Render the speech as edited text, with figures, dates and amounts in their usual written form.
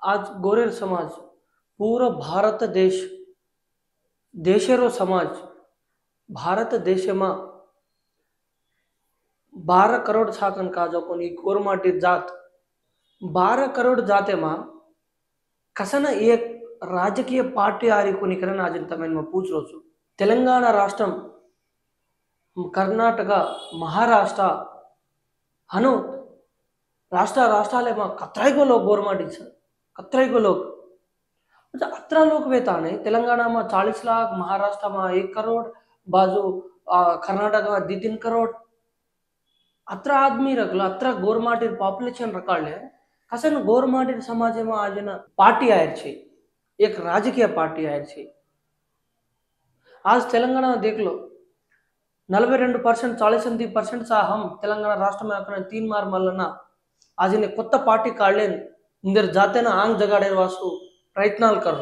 आज गोरेर समाज पूरा भारत देश देशेरो समाज भारत देश में 12 करोड़ छाकन का जो कोनी गोरमाटी जात 12 करोड़ जाते में कसन एक राजकीय पार्टी आरी कोनी करन आज तमेन में पूछ रोसु तेलंगाना राष्ट्रम कर्नाटक महाराष्ट्र हनु राष्ट्राले में कतराई को लोग गोरमाटी कतराई को लोग अच्छा 18 लोग वेताने तेलंगाना में 40 लाख महाराष्ट्र में 1 करोड़ बाजू कर्नाटक में 2-3 करोड़ 18 आदमी रखल 18 गोरमाटी पॉपुलेशन रखाले कसन गोरमाटी समाज में आज पार्टी आयर छे एक राजकीय पार्टी आयर छे। आज तेलंगाना में देख लो 42% 40% सा हम तेलंगाना राष्ट्र में 3 मार मल्लना आज इन्हें కొత్త पार्टी काढ़लेन इंदर जाते ना आंग जगाड़े वासु प्रयत्नाल कर